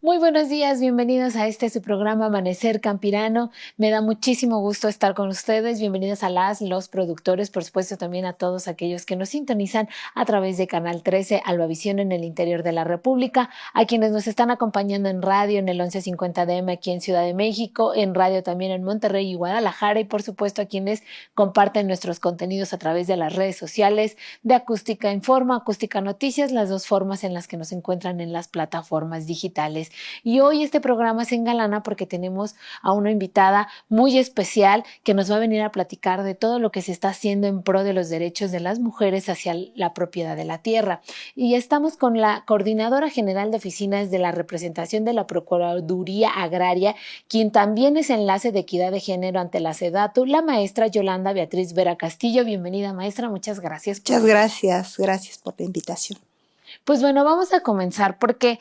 Muy buenos días, bienvenidos a su programa Amanecer Campirano. Me da muchísimo gusto estar con ustedes. Bienvenidos a los productores, por supuesto también a todos aquellos que nos sintonizan a través de Canal 13, Albavisión en el interior de la República, a quienes nos están acompañando en radio en el 1150 DM aquí en Ciudad de México, en radio también en Monterrey y Guadalajara, y por supuesto a quienes comparten nuestros contenidos a través de las redes sociales de Acústica Informa, Acústica Noticias, las dos formas en las que nos encuentran en las plataformas digitales. Y hoy este programa se engalana porque tenemos a una invitada muy especial que nos va a venir a platicar de todo lo que se está haciendo en pro de los derechos de las mujeres hacia la propiedad de la tierra. Y estamos con la Coordinadora General de Oficinas de la Representación de la Procuraduría Agraria, quien también es enlace de equidad de género ante la SEDATU, la maestra Yolanda Beatriz Vera Castillo. Bienvenida, maestra, muchas gracias. Muchas gracias por la invitación. Pues bueno, vamos a comenzar porque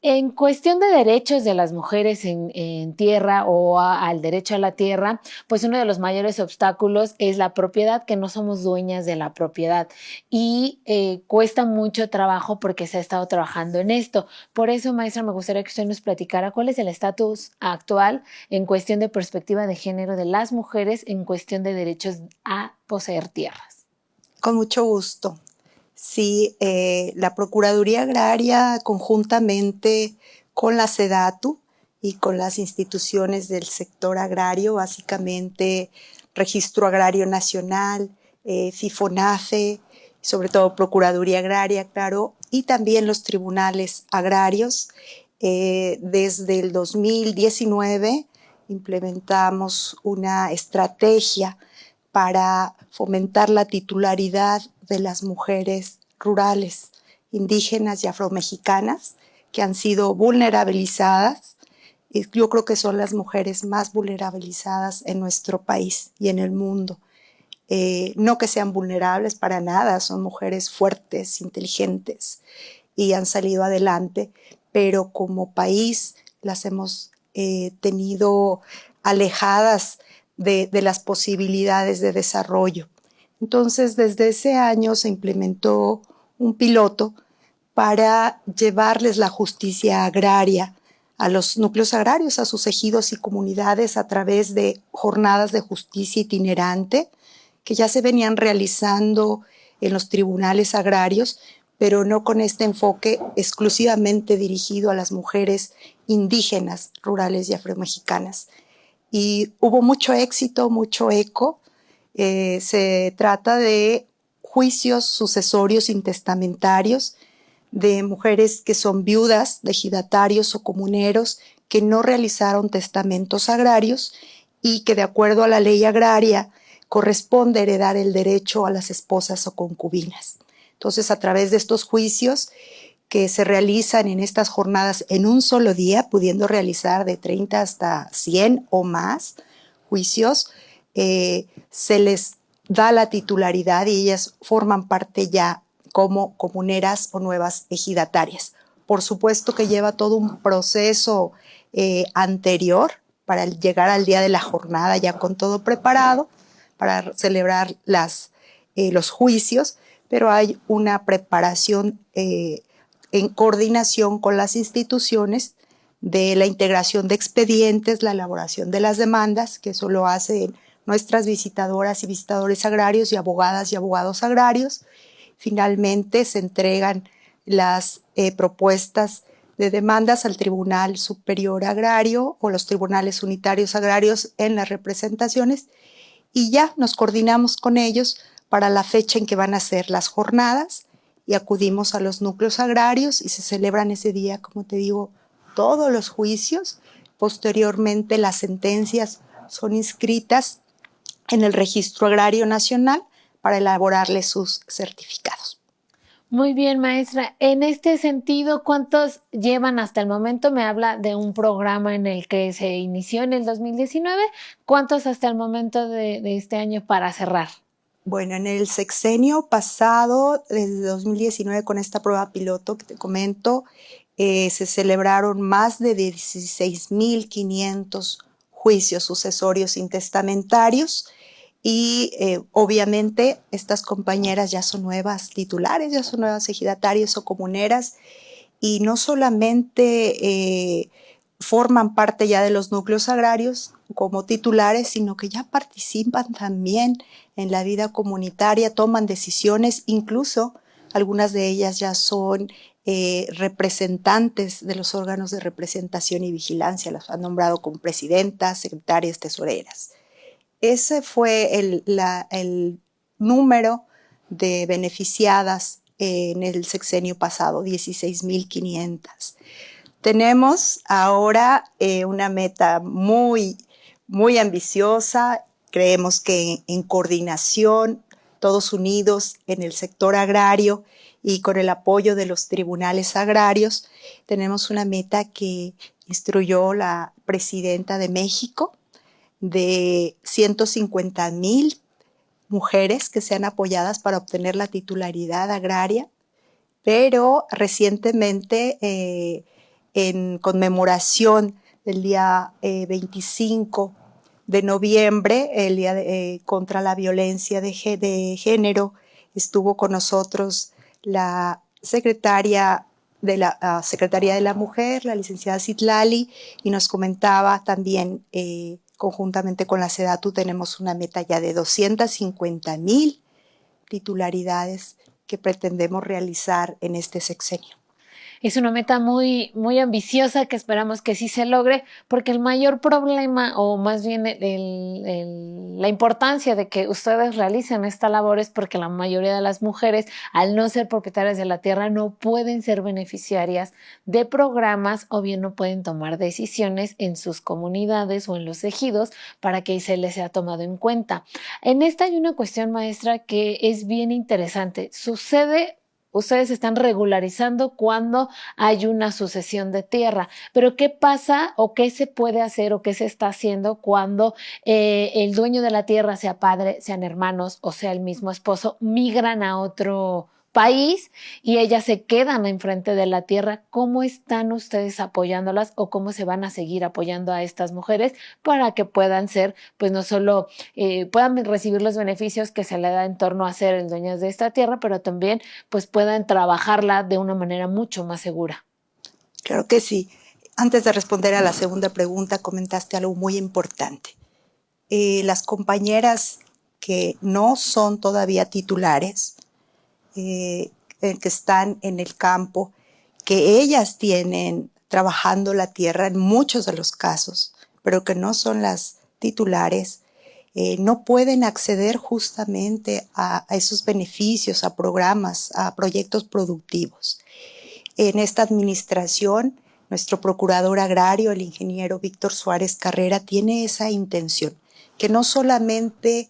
en cuestión de derechos de las mujeres en tierra o al derecho a la tierra, pues uno de los mayores obstáculos es la propiedad, que no somos dueñas de la propiedad y cuesta mucho trabajo porque se ha estado trabajando en esto. Por eso, maestra, me gustaría que usted nos platicara cuál es el estatus actual en cuestión de perspectiva de género de las mujeres en cuestión de derechos a poseer tierras. Con mucho gusto. Sí, la Procuraduría Agraria, conjuntamente con la SEDATU y con las instituciones del sector agrario, básicamente Registro Agrario Nacional, FIFONAFE, sobre todo Procuraduría Agraria, claro, y también los tribunales agrarios. Desde el 2019 implementamos una estrategia para fomentar la titularidad de las mujeres rurales, indígenas y afromexicanas que han sido vulnerabilizadas. Y yo creo que son las mujeres más vulnerabilizadas en nuestro país y en el mundo. No que sean vulnerables para nada, son mujeres fuertes, inteligentes y han salido adelante, pero como país las hemos tenido alejadas de las posibilidades de desarrollo. Entonces, desde ese año se implementó un piloto para llevarles la justicia agraria a los núcleos agrarios, a sus ejidos y comunidades a través de jornadas de justicia itinerante que ya se venían realizando en los tribunales agrarios, pero no con este enfoque exclusivamente dirigido a las mujeres indígenas, rurales y afromexicanas. Y hubo mucho éxito, mucho eco. Se trata de juicios sucesorios intestamentarios de mujeres que son viudas de ejidatarios o comuneros que no realizaron testamentos agrarios y que de acuerdo a la ley agraria corresponde heredar el derecho a las esposas o concubinas. Entonces, a través de estos juicios que se realizan en estas jornadas en un solo día, pudiendo realizar de 30 hasta 100 o más juicios, se les da la titularidad y ellas forman parte ya como comuneras o nuevas ejidatarias. Por supuesto que lleva todo un proceso anterior para llegar al día de la jornada ya con todo preparado para celebrar los juicios, pero hay una preparación en coordinación con las instituciones de la integración de expedientes, la elaboración de las demandas, que eso lo hacen nuestras visitadoras y visitadores agrarios y abogados agrarios. Finalmente se entregan las propuestas de demandas al Tribunal Superior Agrario o los tribunales unitarios agrarios en las representaciones y ya nos coordinamos con ellos para la fecha en que van a ser las jornadas y acudimos a los núcleos agrarios y se celebran ese día, como te digo, todos los juicios. Posteriormente las sentencias son inscritas en el Registro Agrario Nacional para elaborarles sus certificados. Muy bien, maestra. En este sentido, ¿cuántos llevan hasta el momento? Me habla de un programa en el que se inició en el 2019. ¿Cuántos hasta el momento de este año para cerrar? Bueno, en el sexenio pasado, desde 2019, con esta prueba piloto que te comento, se celebraron más de 16.500 juicios sucesorios intestamentarios y obviamente estas compañeras ya son nuevas titulares, ya son nuevas ejidatarias o comuneras y no solamente forman parte ya de los núcleos agrarios como titulares, sino que ya participan también en la vida comunitaria, toman decisiones, incluso algunas de ellas ya son representantes de los órganos de representación y vigilancia, las han nombrado como presidentas, secretarias, tesoreras. Ese fue el número de beneficiadas en el sexenio pasado, 16,500. Tenemos ahora una meta muy, muy ambiciosa. Creemos que en coordinación, todos unidos en el sector agrario y con el apoyo de los tribunales agrarios, tenemos una meta que instruyó la presidenta de México de 150,000 mujeres que sean apoyadas para obtener la titularidad agraria, pero recientemente en conmemoración del día 25 de noviembre, el día contra la violencia de género, estuvo con nosotros la secretaria de la Secretaría de la Mujer, la licenciada Citlali, y nos comentaba también, conjuntamente con la SEDATU, tenemos una meta ya de 250,000 titularidades que pretendemos realizar en este sexenio. Es una meta muy, muy ambiciosa que esperamos que sí se logre, porque el mayor problema, o más bien la importancia de que ustedes realicen esta labor es porque la mayoría de las mujeres, al no ser propietarias de la tierra, no pueden ser beneficiarias de programas o bien no pueden tomar decisiones en sus comunidades o en los ejidos para que se les sea tomado en cuenta. En esta hay una cuestión, maestra, que es bien interesante. Ustedes están regularizando cuando hay una sucesión de tierra, pero ¿qué pasa o qué se puede hacer o qué se está haciendo cuando el dueño de la tierra, sea padre, sean hermanos o sea el mismo esposo, migran a otro país y ellas se quedan enfrente de la tierra? ¿Cómo están ustedes apoyándolas o cómo se van a seguir apoyando a estas mujeres para que puedan ser, pues no solo puedan recibir los beneficios que se le da en torno a ser el dueño de esta tierra, pero también pues puedan trabajarla de una manera mucho más segura? Claro que sí. Antes de responder a la segunda pregunta, comentaste algo muy importante. Las compañeras que no son todavía titulares, que están en el campo, que ellas tienen trabajando la tierra en muchos de los casos, pero que no son las titulares, no pueden acceder justamente a esos beneficios, a programas, a proyectos productivos. En esta administración, nuestro procurador agrario, el ingeniero Víctor Suárez Carrera, tiene esa intención, que no solamente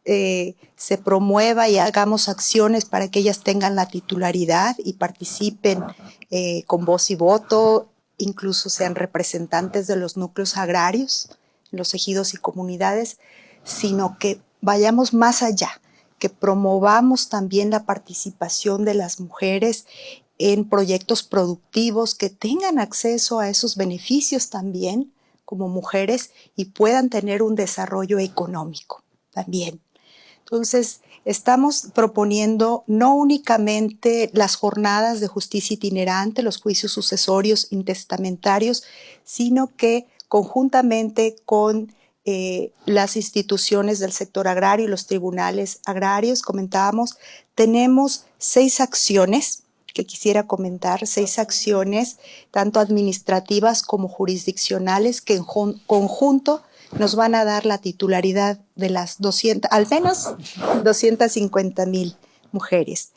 se promueva y hagamos acciones para que ellas tengan la titularidad y participen con voz y voto, incluso sean representantes de los núcleos agrarios, los ejidos y comunidades, sino que vayamos más allá, que promovamos también la participación de las mujeres en proyectos productivos, que tengan acceso a esos beneficios también como mujeres y puedan tener un desarrollo económico también. Entonces, estamos proponiendo no únicamente las jornadas de justicia itinerante, los juicios sucesorios intestamentarios, sino que conjuntamente con las instituciones del sector agrario y los tribunales agrarios, comentábamos, tenemos 6 acciones que quisiera comentar, 6 acciones, tanto administrativas como jurisdiccionales, que en conjunto nos van a dar la titularidad de las 200, al menos 250,000 mujeres.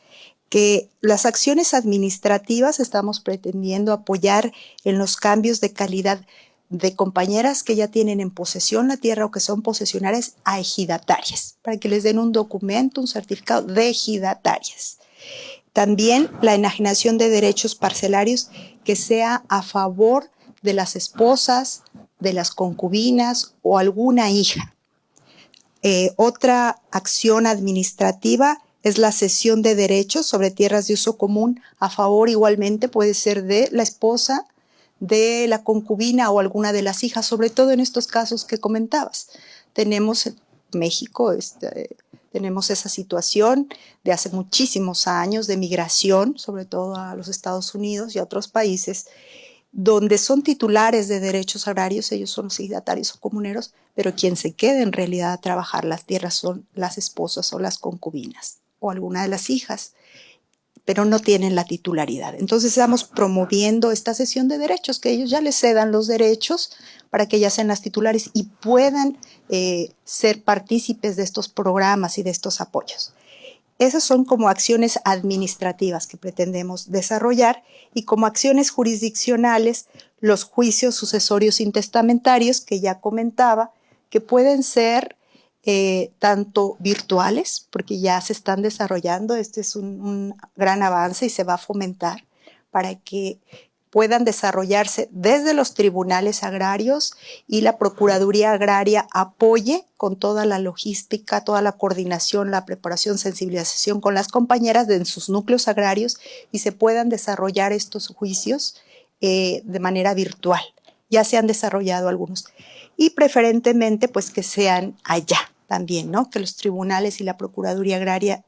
Que las acciones administrativas estamos pretendiendo apoyar en los cambios de calidad de compañeras que ya tienen en posesión la tierra o que son posesionarias a ejidatarias, para que les den un documento, un certificado de ejidatarias. También la enajenación de derechos parcelarios que sea a favor de las esposas, de las concubinas o alguna hija. Otra acción administrativa es la cesión de derechos sobre tierras de uso común a favor, igualmente puede ser de la esposa, de la concubina o alguna de las hijas, sobre todo en estos casos que comentabas. Tenemos en México Tenemos esa situación de hace muchísimos años de migración, sobre todo a los Estados Unidos y a otros países, donde son titulares de derechos agrarios, ellos son los ejidatarios o comuneros, pero quien se queda en realidad a trabajar las tierras son las esposas o las concubinas o alguna de las hijas, pero no tienen la titularidad. Entonces estamos promoviendo esta cesión de derechos, que ellos ya les cedan los derechos para que ellas sean las titulares y puedan ser partícipes de estos programas y de estos apoyos. Esas son como acciones administrativas que pretendemos desarrollar, y como acciones jurisdiccionales, los juicios sucesorios intestamentarios que ya comentaba, que pueden ser tanto virtuales, porque ya se están desarrollando, este es un gran avance y se va a fomentar para que puedan desarrollarse desde los tribunales agrarios, y la Procuraduría Agraria apoye con toda la logística, toda la coordinación, la preparación, sensibilización con las compañeras en sus núcleos agrarios, y se puedan desarrollar estos juicios de manera virtual. Ya se han desarrollado algunos, y preferentemente pues que sean allá también, ¿no? Que los tribunales y la Procuraduría Agraria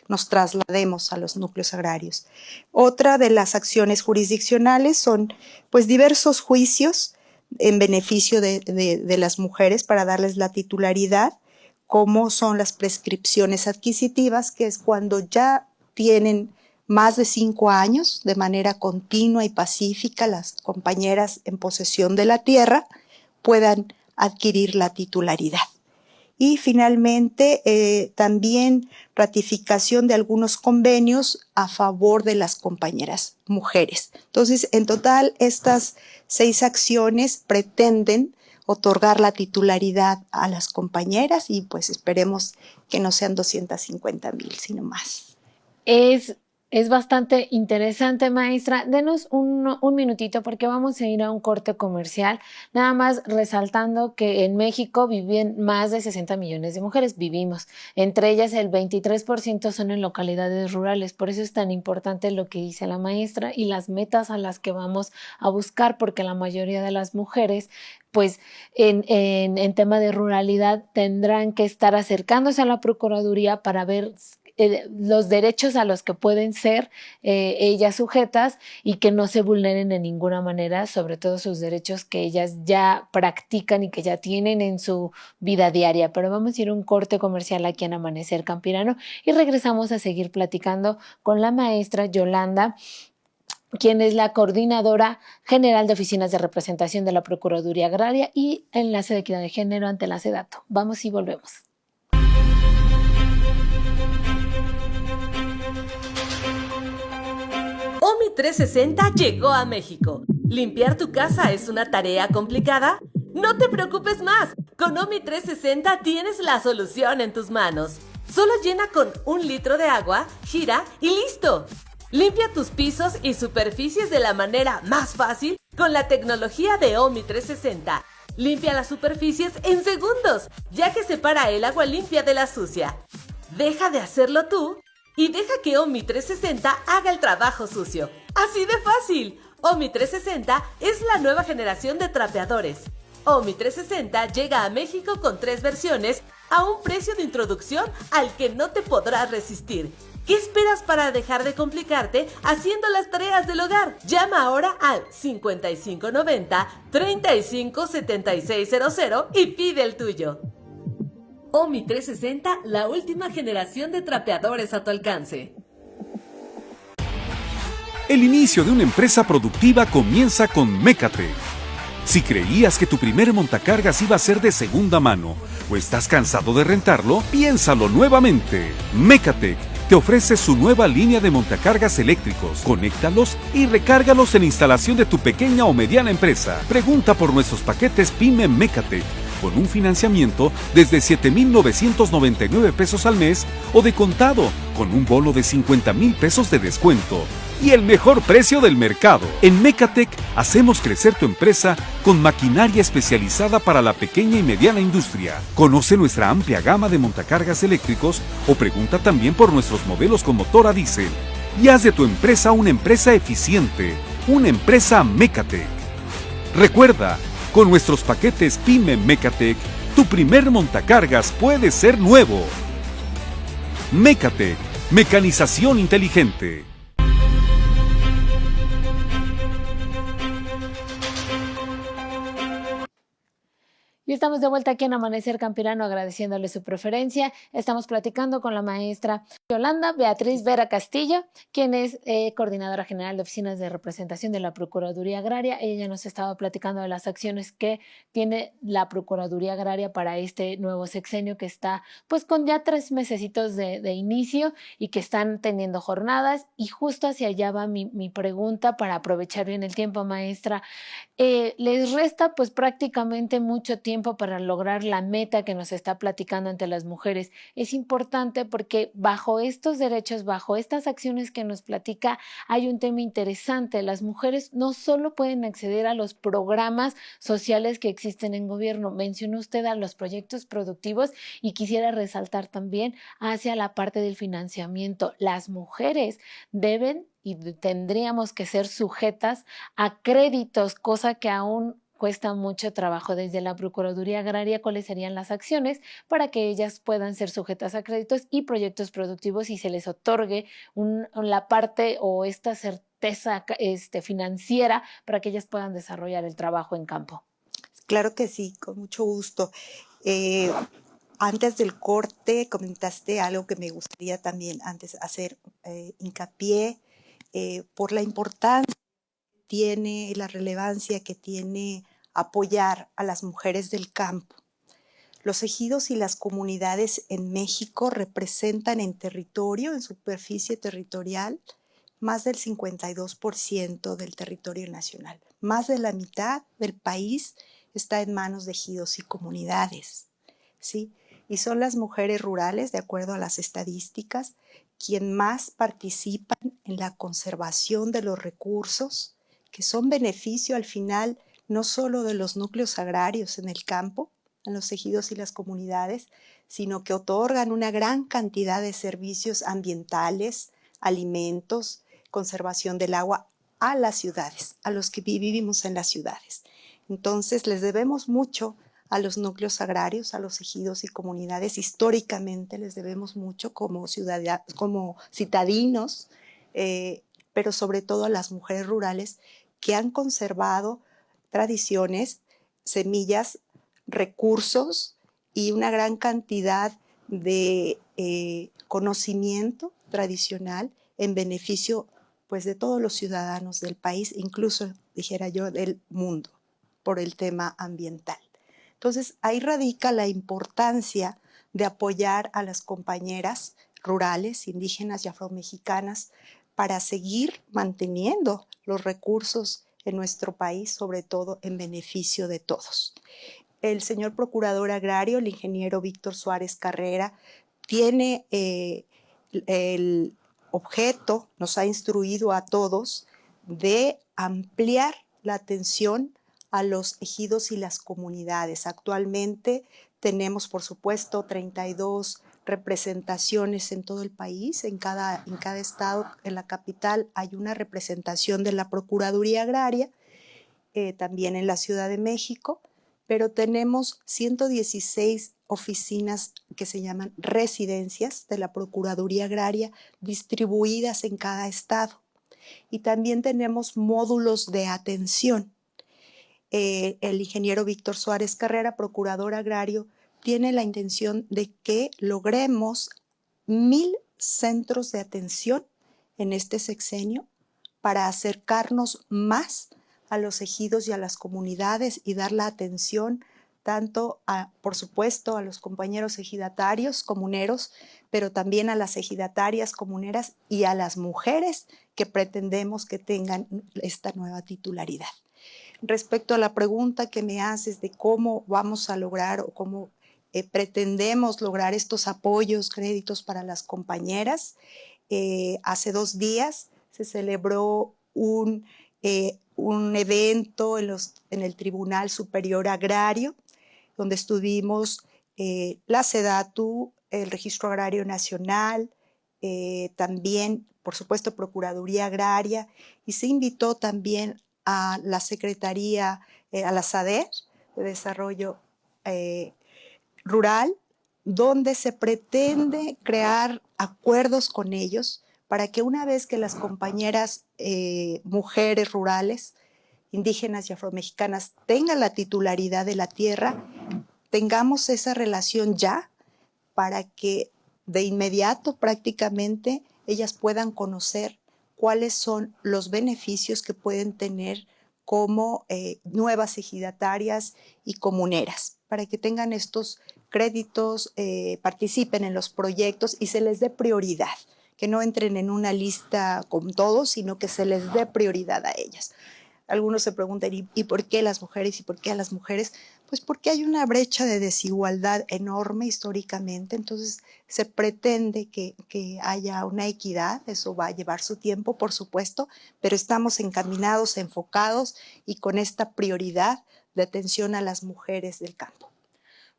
nos traslademos a los núcleos agrarios. Otra de las acciones jurisdiccionales son pues diversos juicios en beneficio de las mujeres para darles la titularidad, como son las prescripciones adquisitivas, que es cuando ya tienen más de 5 años de manera continua y pacífica las compañeras en posesión de la tierra puedan adquirir la titularidad. Y finalmente también ratificación de algunos convenios a favor de las compañeras mujeres. Entonces, en total, estas 6 acciones pretenden otorgar la titularidad a las compañeras, y pues esperemos que no sean 250,000, sino más. Es bastante interesante, maestra. Denos un minutito porque vamos a ir a un corte comercial. Nada más resaltando que en México viven más de 60 millones de mujeres. Vivimos. Entre ellas el 23% son en localidades rurales. Por eso es tan importante lo que dice la maestra y las metas a las que vamos a buscar, porque la mayoría de las mujeres pues en tema de ruralidad tendrán que estar acercándose a la Procuraduría para ver los derechos a los que pueden ser ellas sujetas, y que no se vulneren en ninguna manera, sobre todo sus derechos que ellas ya practican y que ya tienen en su vida diaria. Pero vamos a ir a un corte comercial aquí en Amanecer Campirano y regresamos a seguir platicando con la maestra Yolanda, quien es la coordinadora general de oficinas de representación de la Procuraduría Agraria y enlace de equidad de género ante la SEDATU. Vamos y volvemos. OMI 360 llegó a México. ¿Limpiar tu casa es una tarea complicada? No te preocupes más. Con OMI 360 tienes la solución en tus manos. Solo llena con 1 litro de agua, gira y listo. Limpia tus pisos y superficies de la manera más fácil con la tecnología de OMI 360. Limpia las superficies en segundos, ya que separa el agua limpia de la sucia. Deja de hacerlo tú y deja que OMI 360 haga el trabajo sucio. ¡Así de fácil! OMI 360 es la nueva generación de trapeadores. OMI 360 llega a México con 3 versiones a un precio de introducción al que no te podrás resistir. ¿Qué esperas para dejar de complicarte haciendo las tareas del hogar? Llama ahora al 5590 357600 y pide el tuyo. OMI 360, la última generación de trapeadores a tu alcance. El inicio de una empresa productiva comienza con Mecatec. Si creías que tu primer montacargas iba a ser de segunda mano o estás cansado de rentarlo, piénsalo nuevamente. Mecatec te ofrece su nueva línea de montacargas eléctricos. Conéctalos y recárgalos en la instalación de tu pequeña o mediana empresa. Pregunta por nuestros paquetes PYME Mecatec, con un financiamiento desde 7,999 pesos al mes o de contado, con un bono de 50,000 pesos de descuento y el mejor precio del mercado. En Mecatec hacemos crecer tu empresa con maquinaria especializada para la pequeña y mediana industria. Conoce nuestra amplia gama de montacargas eléctricos o pregunta también por nuestros modelos con motor a diésel y haz de tu empresa una empresa eficiente, una empresa Mecatec. Recuerda, con nuestros paquetes PYME Mecatec, tu primer montacargas puede ser nuevo. Mecatec, mecanización inteligente. Y estamos de vuelta aquí en Amanecer Campirano agradeciéndole su preferencia. Estamos platicando con la maestra Yolanda Beatriz Vera Castillo, quien es coordinadora general de oficinas de representación de la Procuraduría Agraria. Ella nos estaba platicando de las acciones que tiene la Procuraduría Agraria para este nuevo sexenio que está pues con ya 3 mesecitos de inicio y que están teniendo jornadas. Y justo hacia allá va mi pregunta para aprovechar bien el tiempo, maestra. Les resta pues prácticamente mucho tiempo para lograr la meta que nos está platicando ante las mujeres. Es importante porque bajo estos derechos, bajo estas acciones que nos platica, hay un tema interesante. Las mujeres no solo pueden acceder a los programas sociales que existen en gobierno, mencionó usted a los proyectos productivos y quisiera resaltar también hacia la parte del financiamiento. Las mujeres deben y tendríamos que ser sujetas a créditos, cosa que aún cuesta mucho trabajo desde la Procuraduría Agraria. ¿Cuáles serían las acciones para que ellas puedan ser sujetas a créditos y proyectos productivos y se les otorgue la parte o esta certeza financiera para que ellas puedan desarrollar el trabajo en campo? Claro que sí, con mucho gusto. Antes del corte comentaste algo que me gustaría también antes hacer hincapié por la importancia que tiene y la relevancia que tiene apoyar a las mujeres del campo. Los ejidos y las comunidades en México representan en territorio, en superficie territorial, más del 52% del territorio nacional. Más de la mitad del país está en manos de ejidos y comunidades, ¿sí? Y son las mujeres rurales, de acuerdo a las estadísticas, quien más participan en la conservación de los recursos, que son beneficio al final no solo de los núcleos agrarios en el campo, en los ejidos y las comunidades, sino que otorgan una gran cantidad de servicios ambientales, alimentos, conservación del agua a las ciudades, a los que vivimos en las ciudades. Entonces, les debemos mucho a los núcleos agrarios, a los ejidos y comunidades. Históricamente les debemos mucho como citadinos, pero sobre todo a las mujeres rurales que han conservado tradiciones, semillas, recursos y una gran cantidad de conocimiento tradicional en beneficio pues, de todos los ciudadanos del país, incluso, dijera yo, del mundo, por el tema ambiental. Entonces, ahí radica la importancia de apoyar a las compañeras rurales, indígenas y afromexicanas para seguir manteniendo los recursos en nuestro país, sobre todo en beneficio de todos. El señor procurador agrario, el ingeniero Víctor Suárez Carrera, tiene el objeto, nos ha instruido a todos, de ampliar la atención a los ejidos y las comunidades. Actualmente tenemos, por supuesto, 32 representaciones en todo el país. En cada estado, en la capital, hay una representación de la Procuraduría Agraria, también en la Ciudad de México, pero tenemos 116 oficinas que se llaman residencias de la Procuraduría Agraria distribuidas en cada estado. Y también tenemos módulos de atención. El ingeniero Víctor Suárez Carrera, procurador agrario, tiene la intención de que logremos 1,000 centros de atención en este sexenio para acercarnos más a los ejidos y a las comunidades y dar la atención tanto, por supuesto, a los compañeros ejidatarios, comuneros, pero también a las ejidatarias comuneras y a las mujeres que pretendemos que tengan esta nueva titularidad. Respecto a la pregunta que me haces de cómo vamos a lograr o cómo pretendemos lograr estos apoyos, créditos para las compañeras, hace 2 días se celebró un evento en el Tribunal Superior Agrario, donde estuvimos la SEDATU, el Registro Agrario Nacional, también, por supuesto, Procuraduría Agraria, y se invitó también a la Secretaría, a la SADER de Desarrollo Rural, donde se pretende crear acuerdos con ellos para que una vez que las compañeras mujeres rurales, indígenas y afromexicanas tengan la titularidad de la tierra, tengamos esa relación ya para que de inmediato prácticamente ellas puedan conocer cuáles son los beneficios que pueden tener como nuevas ejidatarias y comuneras, para que tengan estos créditos, participen en los proyectos y se les dé prioridad, que no entren en una lista con todos, sino que se les dé prioridad a ellas. Algunos se preguntan, ¿y por qué las mujeres? ¿Y por qué a las mujeres? Pues porque hay una brecha de desigualdad enorme históricamente, entonces se pretende que haya una equidad, eso va a llevar su tiempo, por supuesto, pero estamos encaminados, enfocados y con esta prioridad de atención a las mujeres del campo.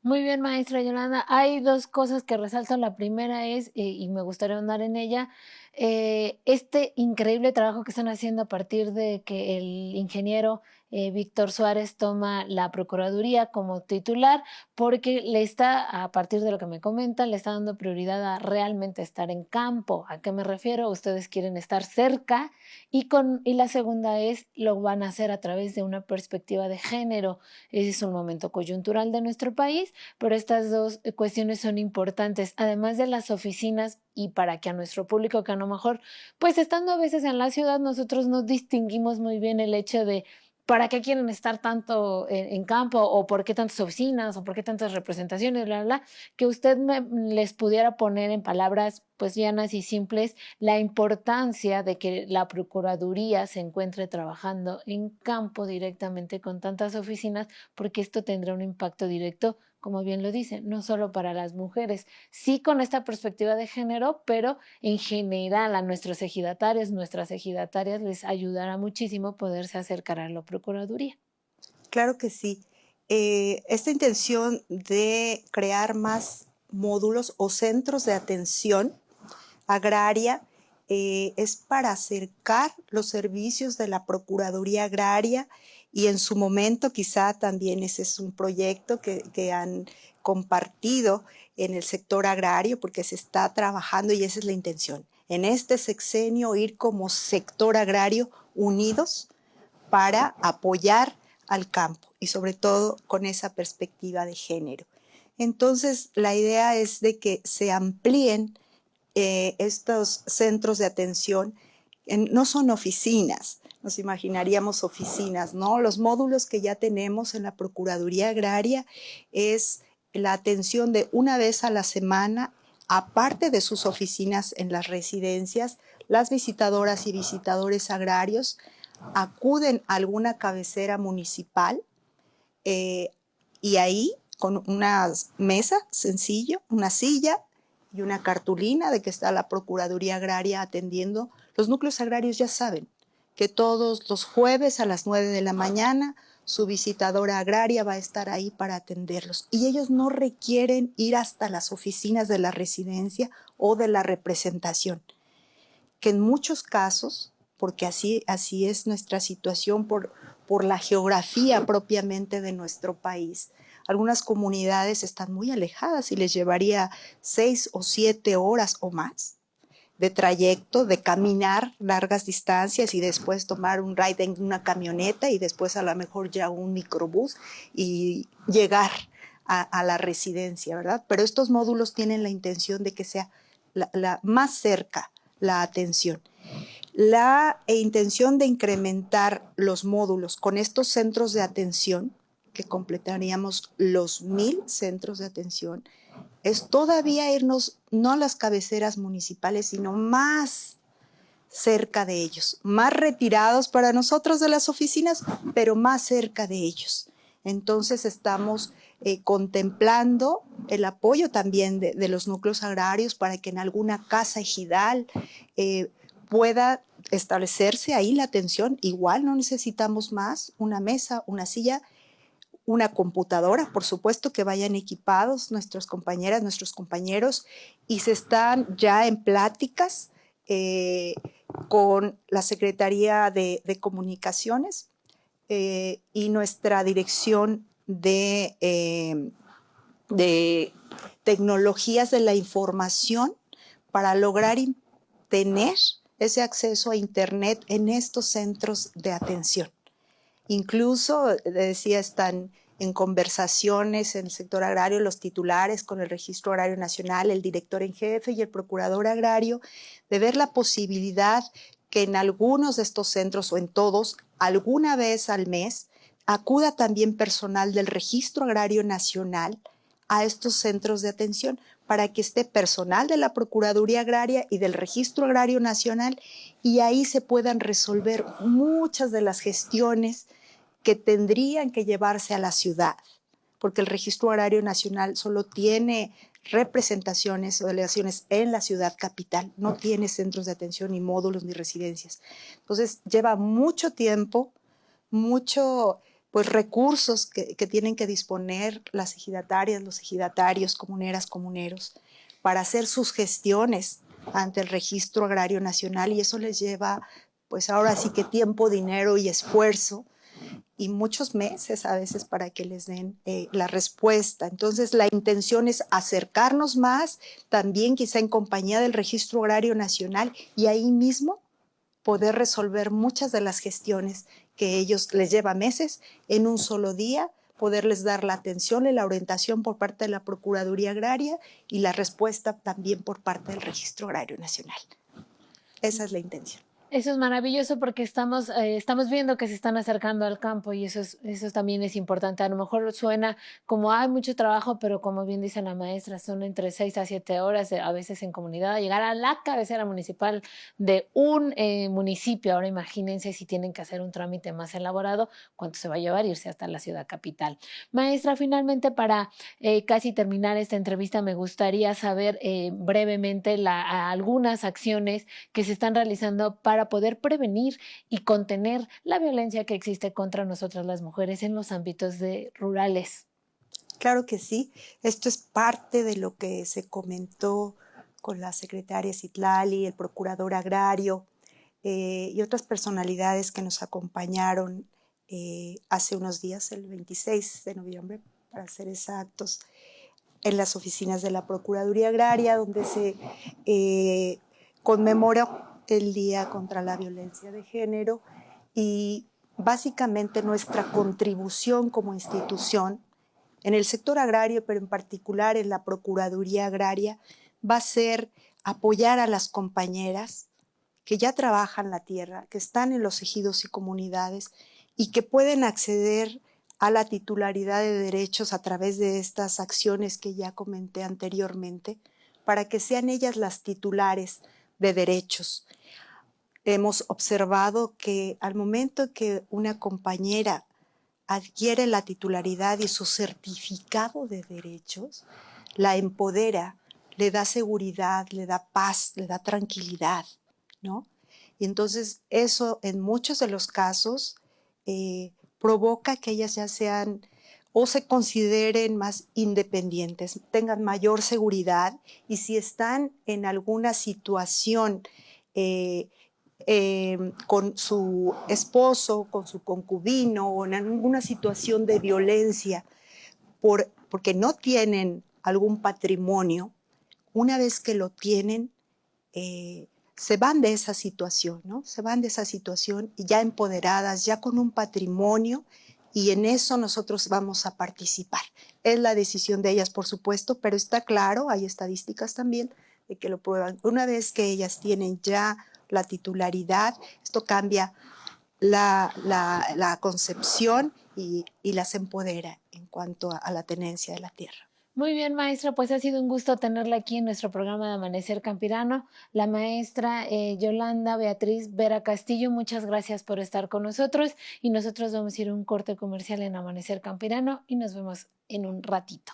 Muy bien, maestra Yolanda. Hay dos cosas que resalto. La primera es, y me gustaría ahondar en ella, este increíble trabajo que están haciendo a partir de que el ingeniero Víctor Suárez toma la Procuraduría como titular, porque le está, a partir de lo que me comenta, le está dando prioridad a realmente estar en campo. ¿A qué me refiero? Ustedes quieren estar cerca y la segunda es, lo van a hacer a través de una perspectiva de género. Ese es un momento coyuntural de nuestro país, pero estas dos cuestiones son importantes, además de las oficinas, y para que a nuestro público que a lo mejor, pues estando a veces en la ciudad, nosotros no distinguimos muy bien el hecho de para qué quieren estar tanto en campo, o por qué tantas oficinas, o por qué tantas representaciones, bla, bla, que usted les pudiera poner en palabras pues llanas y simples la importancia de que la Procuraduría se encuentre trabajando en campo directamente con tantas oficinas, porque esto tendrá un impacto directo, como bien lo dice, no solo para las mujeres, sí con esta perspectiva de género, pero en general a nuestros ejidatarios, nuestras ejidatarias les ayudará muchísimo poderse acercar a la Procuraduría. Claro que sí. Esta intención de crear más módulos o centros de atención agraria es para acercar los servicios de la Procuraduría Agraria, y en su momento quizá también ese es un proyecto que han compartido en el sector agrario, porque se está trabajando y esa es la intención. En este sexenio ir como sector agrario unidos para apoyar al campo y sobre todo con esa perspectiva de género. Entonces la idea es de que se amplíen estos centros de atención. No son oficinas, nos imaginaríamos oficinas, ¿no? Los módulos que ya tenemos en la Procuraduría Agraria es la atención de una vez a la semana, aparte de sus oficinas en las residencias. Las visitadoras y visitadores agrarios acuden a alguna cabecera municipal y ahí con una mesa sencillo, una silla y una cartulina de que está la Procuraduría Agraria atendiendo. Los núcleos agrarios ya saben que todos los jueves a las 9 de la mañana su visitadora agraria va a estar ahí para atenderlos. Y ellos no requieren ir hasta las oficinas de la residencia o de la representación, que en muchos casos, porque así es nuestra situación por la geografía propiamente de nuestro país, algunas comunidades están muy alejadas y les llevaría 6 o 7 horas o más de trayecto, de caminar largas distancias y después tomar un ride en una camioneta y después a lo mejor ya un microbús y llegar a la residencia, ¿verdad? Pero estos módulos tienen la intención de que sea más cerca la atención. La intención de incrementar los módulos con estos centros de atención, que completaríamos los 1000 centros de atención, es todavía irnos no a las cabeceras municipales, sino más cerca de ellos, más retirados para nosotros de las oficinas, pero más cerca de ellos. Entonces estamos contemplando el apoyo también de los núcleos agrarios para que en alguna casa ejidal pueda establecerse ahí la atención. Igual no necesitamos más, una mesa, una silla, una computadora, por supuesto, que vayan equipados nuestras compañeras, nuestros compañeros, y se están ya en pláticas con la Secretaría de Comunicaciones y nuestra dirección de tecnologías de la información para lograr tener ese acceso a Internet en estos centros de atención. Incluso, decía, están en conversaciones en el sector agrario los titulares con el Registro Agrario Nacional, el director en jefe y el procurador agrario, de ver la posibilidad que en algunos de estos centros o en todos, alguna vez al mes, acuda también personal del Registro Agrario Nacional a estos centros de atención para que esté personal de la Procuraduría Agraria y del Registro Agrario Nacional y ahí se puedan resolver muchas de las gestiones que tendrían que llevarse a la ciudad, porque el Registro Agrario Nacional solo tiene representaciones o delegaciones en la ciudad capital, no tiene centros de atención, ni módulos, ni residencias. Entonces, lleva mucho tiempo, pues recursos que tienen que disponer las ejidatarias, los ejidatarios, comuneras, comuneros, para hacer sus gestiones ante el Registro Agrario Nacional y eso les lleva, pues ahora sí que tiempo, dinero y esfuerzo y muchos meses a veces para que les den la respuesta. Entonces la intención es acercarnos más, también quizá en compañía del Registro Agrario Nacional y ahí mismo poder resolver muchas de las gestiones que ellos les lleva meses en un solo día, poderles dar la atención y la orientación por parte de la Procuraduría Agraria y la respuesta también por parte del Registro Agrario Nacional. Esa es la intención. Eso es maravilloso porque estamos viendo que se están acercando al campo y eso también es importante. A lo mejor suena como hay mucho trabajo, pero como bien dice la maestra, son entre 6 a 7 horas, a veces en comunidad, llegar a la cabecera municipal de un municipio. Ahora imagínense si tienen que hacer un trámite más elaborado, cuánto se va a llevar irse hasta la ciudad capital. Maestra, finalmente para casi terminar esta entrevista, me gustaría saber brevemente algunas acciones que se están realizando para poder prevenir y contener la violencia que existe contra nosotras las mujeres en los ámbitos rurales. Claro que sí. Esto es parte de lo que se comentó con la secretaria Citlali, el procurador agrario y otras personalidades que nos acompañaron hace unos días, el 26 de noviembre, para ser exactos, en las oficinas de la Procuraduría Agraria, donde se conmemoró el Día contra la Violencia de Género y básicamente nuestra contribución como institución en el sector agrario, pero en particular en la Procuraduría Agraria, va a ser apoyar a las compañeras que ya trabajan la tierra, que están en los ejidos y comunidades y que pueden acceder a la titularidad de derechos a través de estas acciones que ya comenté anteriormente, para que sean ellas las titulares de derechos. Hemos observado que al momento que una compañera adquiere la titularidad y su certificado de derechos, la empodera, le da seguridad, le da paz, le da tranquilidad, ¿no? Y entonces eso en muchos de los casos provoca que ellas ya sean o se consideren más independientes, tengan mayor seguridad y si están en alguna situación con su esposo, con su concubino o en alguna situación de violencia porque no tienen algún patrimonio, una vez que lo tienen, se van de esa situación, ¿no? Se van de esa situación ya empoderadas, ya con un patrimonio y en eso nosotros vamos a participar. Es la decisión de ellas, por supuesto, pero está claro, hay estadísticas también de que lo prueban. Una vez que ellas tienen ya la titularidad, esto cambia la concepción y las empodera en cuanto a la tenencia de la tierra. Muy bien, maestra, pues ha sido un gusto tenerla aquí en nuestro programa de Amanecer Campirano. La maestra Yolanda Beatriz Vera Castillo, muchas gracias por estar con nosotros y nosotros vamos a ir a un corte comercial en Amanecer Campirano y nos vemos en un ratito.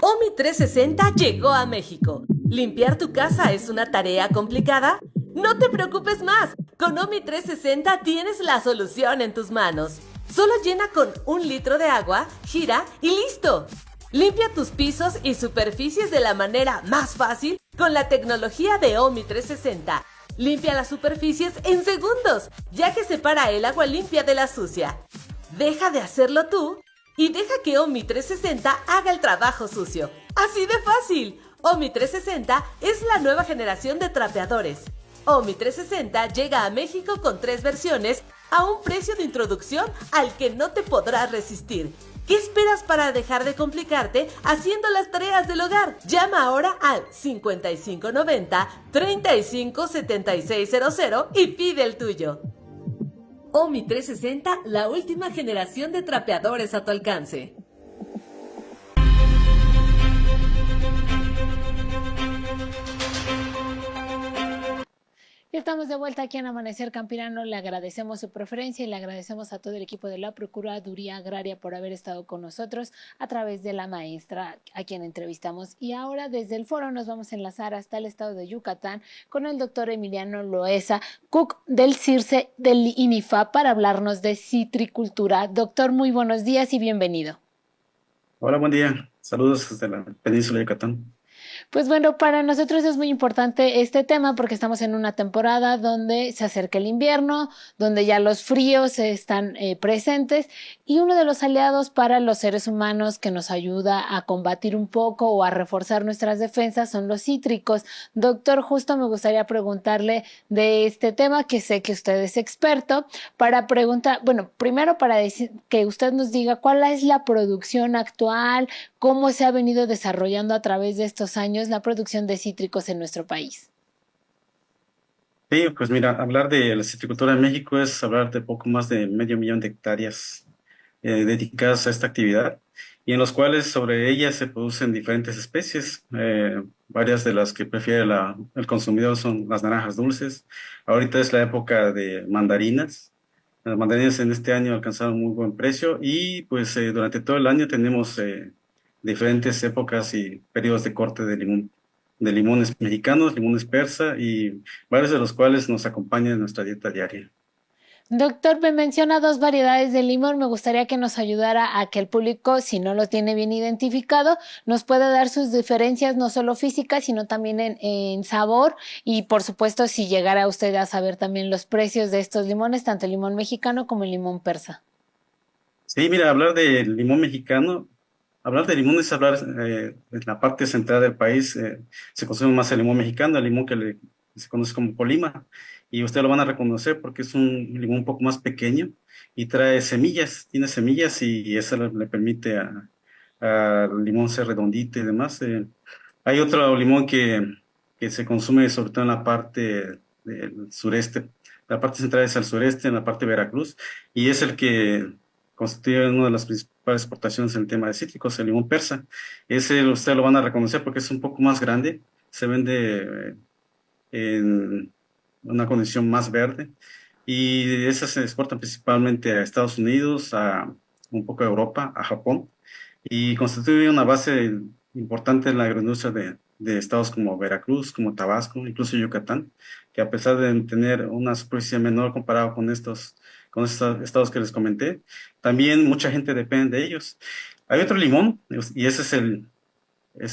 OMI 360 llegó a México. ¿Limpiar tu casa es una tarea complicada? No te preocupes más. Con OMI 360 tienes la solución en tus manos. Solo llena con 1 litro de agua, gira y ¡listo! Limpia tus pisos y superficies de la manera más fácil con la tecnología de OMI 360. Limpia las superficies en segundos, ya que separa el agua limpia de la sucia. Deja de hacerlo tú y deja que Omni 360 haga el trabajo sucio. ¡Así de fácil! Omni 360 es la nueva generación de trapeadores. Omni 360 llega a México con 3 versiones a un precio de introducción al que no te podrás resistir. ¿Qué esperas para dejar de complicarte haciendo las tareas del hogar? Llama ahora al 5590 357600 y pide el tuyo. Omni 360, la última generación de trapeadores a tu alcance. Estamos de vuelta aquí en Amanecer Campirano. Le agradecemos su preferencia y le agradecemos a todo el equipo de la Procuraduría Agraria por haber estado con nosotros a través de la maestra a quien entrevistamos. Y ahora desde el foro nos vamos a enlazar hasta el estado de Yucatán con el doctor Emiliano Loesa, Cook del CIRSE del INIFA, para hablarnos de citricultura. Doctor, muy buenos días y bienvenido. Hola, buen día. Saludos desde la península de Yucatán. Pues bueno, para nosotros es muy importante este tema porque estamos en una temporada donde se acerca el invierno, donde ya los fríos están presentes, y uno de los aliados para los seres humanos que nos ayuda a combatir un poco o a reforzar nuestras defensas son los cítricos. Doctor, justo me gustaría preguntarle de este tema, que sé que usted es experto, para preguntar, bueno, primero para decir que usted nos diga cuál es la producción actual, cómo se ha venido desarrollando a través de estos años la producción de cítricos en nuestro país. Sí, pues mira, hablar de la citricultura en México es hablar de poco más de 500,000 de hectáreas dedicadas a esta actividad, y en los cuales sobre ellas se producen diferentes especies. Varias de las que prefiere el consumidor son las naranjas dulces. Ahorita es la época de mandarinas. Las mandarinas en este año alcanzaron muy buen precio, y pues durante todo el año tenemos diferentes épocas y periodos de corte de limones mexicanos, limones persa, y varios de los cuales nos acompañan en nuestra dieta diaria. Doctor, me menciona 2 variedades de limón. Me gustaría que nos ayudara a que el público, si no lo tiene bien identificado, nos pueda dar sus diferencias, no solo físicas, sino también en sabor. Y por supuesto, si llegara usted a saber también los precios de estos limones, tanto el limón mexicano como el limón persa. Sí, mira, hablar de limón mexicano, hablar de limón es hablar en la parte central del país. Se consume más el limón mexicano, el limón se conoce como Colima, y ustedes lo van a reconocer porque es un limón un poco más pequeño y trae semillas, tiene semillas, y eso le permite al limón ser redondito y demás. Hay otro limón que se consume sobre todo en la parte del sureste. La parte central es al sureste, en la parte de Veracruz, y es el que constituye una de las principales exportaciones en el tema de cítricos, el limón persa. Ese ustedes lo van a reconocer porque es un poco más grande, se vende en una condición más verde, y esas se exportan principalmente a Estados Unidos, a un poco a Europa, a Japón, y constituye una base importante en la agroindustria de estados como Veracruz, como Tabasco, incluso Yucatán, que a pesar de tener una superficie menor comparado con estos estados que les comenté, también mucha gente depende de ellos. Hay otro limón, y ese es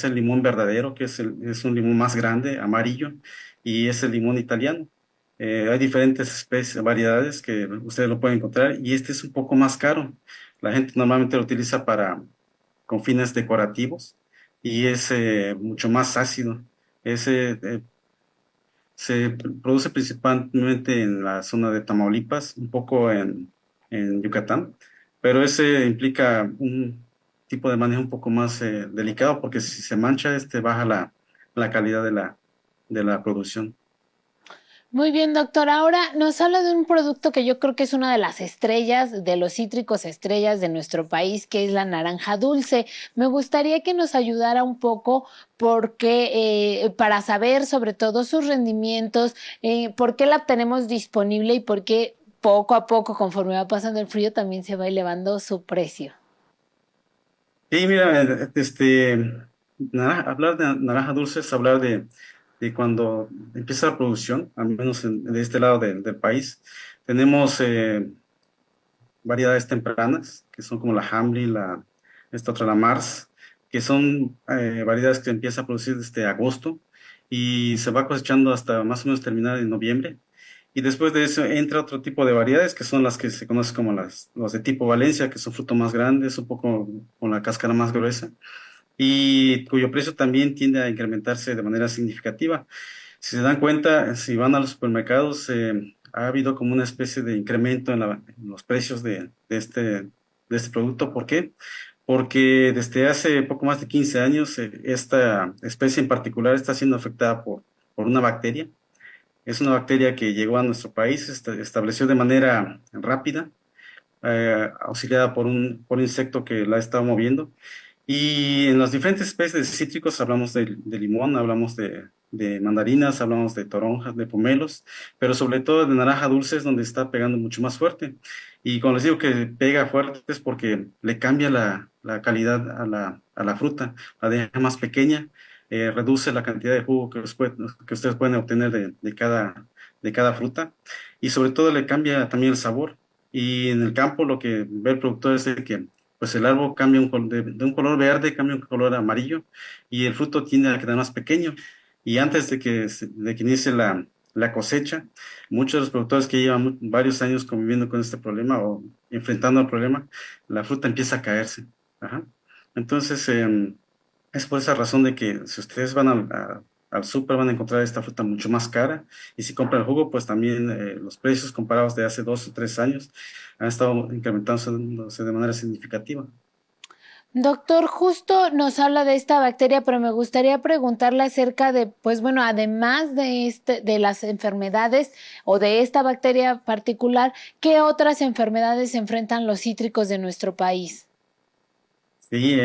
el limón verdadero, que es un limón más grande, amarillo, y es el limón italiano. Hay diferentes especies, variedades que ustedes lo pueden encontrar, y este es un poco más caro. La gente normalmente lo utiliza con fines decorativos, y es mucho más ácido. Se produce principalmente en la zona de Tamaulipas, un poco en Yucatán, pero ese implica un tipo de manejo un poco más delicado, porque si se mancha, baja la calidad de la producción. Muy bien, doctor. Ahora nos habla de un producto que yo creo que es una de las estrellas, de los cítricos estrellas de nuestro país, que es la naranja dulce. Me gustaría que nos ayudara un poco porque para saber sobre todo sus rendimientos, por qué la tenemos disponible y por qué poco a poco, conforme va pasando el frío, también se va elevando su precio. Sí, mira, hablar de naranja dulce es hablar de cuando empieza la producción, al menos de este lado del país. Tenemos variedades tempranas, que son como la Hamlin, esta otra, la Mars, que son variedades que empieza a producir desde agosto y se va cosechando hasta más o menos terminar en noviembre. Y después de eso entra otro tipo de variedades que son las que se conocen como los de tipo Valencia, que son frutos más grandes, un poco con la cáscara más gruesa y cuyo precio también tiende a incrementarse de manera significativa. Si se dan cuenta, si van a los supermercados, ha habido como una especie de incremento en los precios de este producto. ¿Por qué? Porque desde hace poco más de 15 años, esta especie en particular está siendo afectada por una bacteria. Es una bacteria que llegó a nuestro país, estableció de manera rápida, auxiliada por un insecto que la ha estado moviendo. Y en las diferentes especies de cítricos hablamos de limón, hablamos de mandarinas, hablamos de toronjas, de pomelos, pero sobre todo de naranja dulce es donde está pegando mucho más fuerte. Y cuando les digo que pega fuerte es porque le cambia la calidad a la fruta, la deja más pequeña, reduce la cantidad de jugo que ustedes pueden obtener de cada fruta y sobre todo le cambia también el sabor. Y en el campo lo que ve el productor es de que pues el árbol cambia de un color verde, cambia un color amarillo y el fruto tiende a quedar más pequeño. Y antes de que inicie la cosecha, muchos de los productores que llevan varios años conviviendo con este problema o enfrentando el problema, la fruta empieza a caerse. Ajá. Entonces, es por esa razón de que si ustedes van al súper van a encontrar esta fruta mucho más cara y si compran el jugo, pues también los precios comparados de hace 2 o 3 años han estado incrementándose de manera significativa. Doctor, justo nos habla de esta bacteria, pero me gustaría preguntarle acerca de, pues bueno, además de las enfermedades o de esta bacteria particular, ¿qué otras enfermedades enfrentan los cítricos de nuestro país? Sí,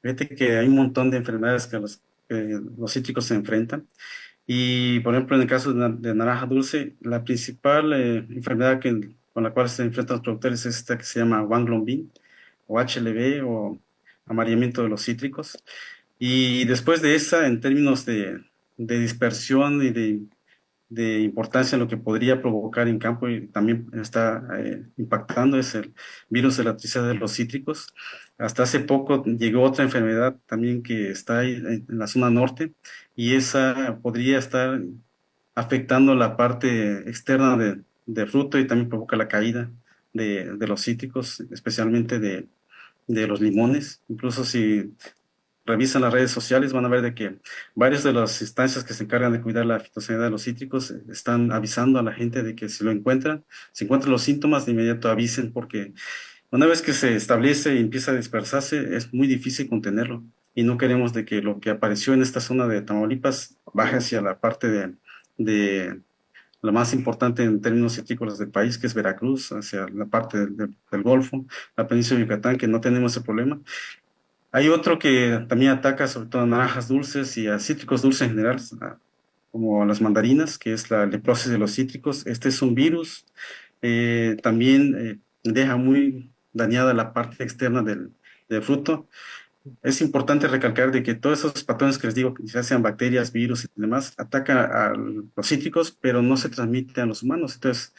fíjate que hay un montón de enfermedades que los cítricos se enfrentan. Y, por ejemplo, en el caso de naranja dulce, la principal enfermedad con la cual se enfrentan los productores es esta que se llama Wanglong o HLB o amarillamiento de los cítricos. Y después de esa, en términos de dispersión y de importancia en lo que podría provocar en campo y también está impactando es el virus de la tristeza de los cítricos. Hasta hace poco llegó otra enfermedad también que está ahí en la zona norte y esa podría estar afectando la parte externa de fruto y también provoca la caída de los cítricos, especialmente de los limones. Incluso si revisan las redes sociales, van a ver de que varias de las instancias que se encargan de cuidar la fitosanidad de los cítricos están avisando a la gente de que si encuentran los síntomas, de inmediato avisen, porque una vez que se establece y empieza a dispersarse, es muy difícil contenerlo. Y no queremos de que lo que apareció en esta zona de Tamaulipas baje hacia la parte de la más importante en términos cítricos del país, que es Veracruz, hacia la parte del Golfo, la península de Yucatán, que no tenemos ese problema. Hay otro que también ataca sobre todo a naranjas dulces y a cítricos dulces en general, como a las mandarinas, que es la leprosis de los cítricos. Este es un virus, también deja muy dañada la parte externa del fruto. Es importante recalcar de que todos esos patrones que les digo, ya sean bacterias, virus y demás, atacan a los cítricos, pero no se transmiten a los humanos. Entonces,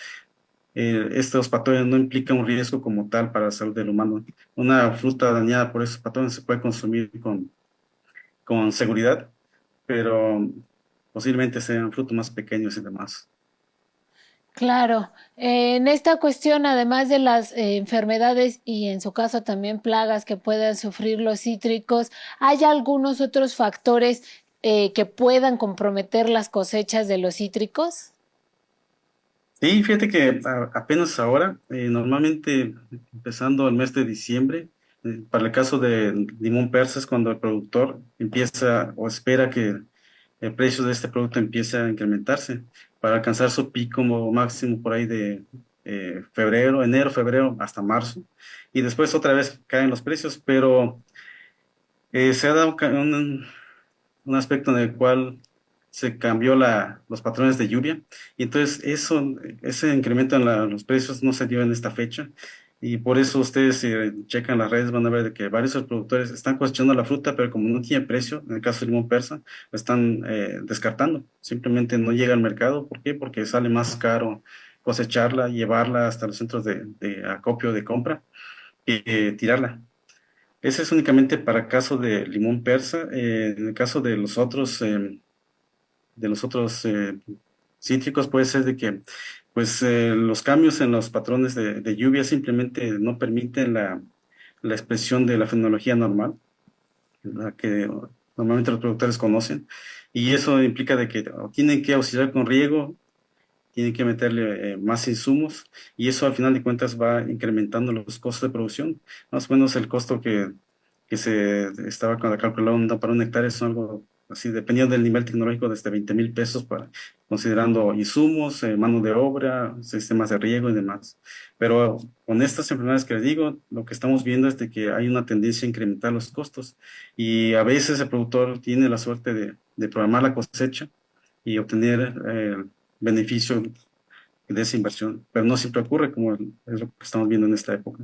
estos patógenos no implican un riesgo como tal para la salud del humano. Una fruta dañada por esos patógenos se puede consumir con seguridad, pero posiblemente sean frutos más pequeños y demás. Claro, en esta cuestión, además de las enfermedades y en su caso también plagas que puedan sufrir los cítricos, ¿hay algunos otros factores que puedan comprometer las cosechas de los cítricos? Sí, fíjate que apenas ahora, normalmente empezando el mes de diciembre, para el caso de limón persa es cuando el productor empieza o espera que el precio de este producto empiece a incrementarse para alcanzar su pico máximo por ahí de enero, febrero hasta marzo. Y después otra vez caen los precios, pero se ha dado un aspecto en el cual se cambió los patrones de lluvia y entonces ese incremento en los precios no se dio en esta fecha y por eso ustedes si checan las redes van a ver de que varios de los productores están cosechando la fruta pero como no tiene precio, en el caso del limón persa, lo están descartando, simplemente no llega al mercado. ¿Por qué? Porque sale más caro cosecharla, llevarla hasta los centros de acopio de compra que tirarla. Ese es únicamente para el caso de limón persa. En el caso de los otros cítricos puede ser de que pues los cambios en los patrones de lluvia simplemente no permiten la expresión de la fenomenología normal, la que normalmente los productores conocen, y eso implica de que tienen que auxiliar con riego, tienen que meterle más insumos, y eso al final de cuentas va incrementando los costos de producción. Más o menos el costo que se estaba calculando para un hectárea son algo así, dependiendo del nivel tecnológico, desde 20,000 pesos, considerando insumos, mano de obra, sistemas de riego y demás. Pero con estas enfermedades que les digo, lo que estamos viendo es de que hay una tendencia a incrementar los costos, y a veces el productor tiene la suerte de programar la cosecha y obtener beneficio de esa inversión, pero no siempre ocurre, como es lo que estamos viendo en esta época.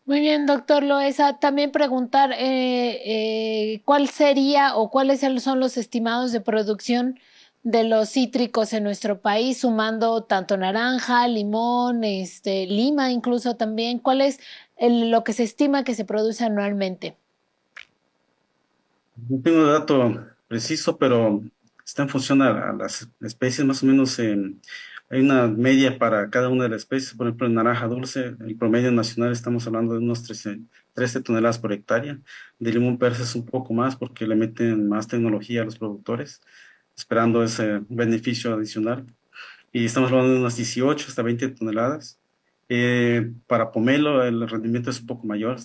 Muy bien, doctor Loaiza. También preguntar cuál sería o cuáles son los estimados de producción de los cítricos en nuestro país, sumando tanto naranja, limón, lima incluso también. ¿Cuál es lo que se estima que se produce anualmente? No tengo dato preciso, pero está en función a las especies, más o menos hay una media para cada una de las especies. Por ejemplo, en naranja dulce, el promedio nacional estamos hablando de unos 13 toneladas por hectárea. De limón persa es un poco más porque le meten más tecnología a los productores, esperando ese beneficio adicional. Y estamos hablando de unas 18 hasta 20 toneladas. Para pomelo el rendimiento es un poco mayor,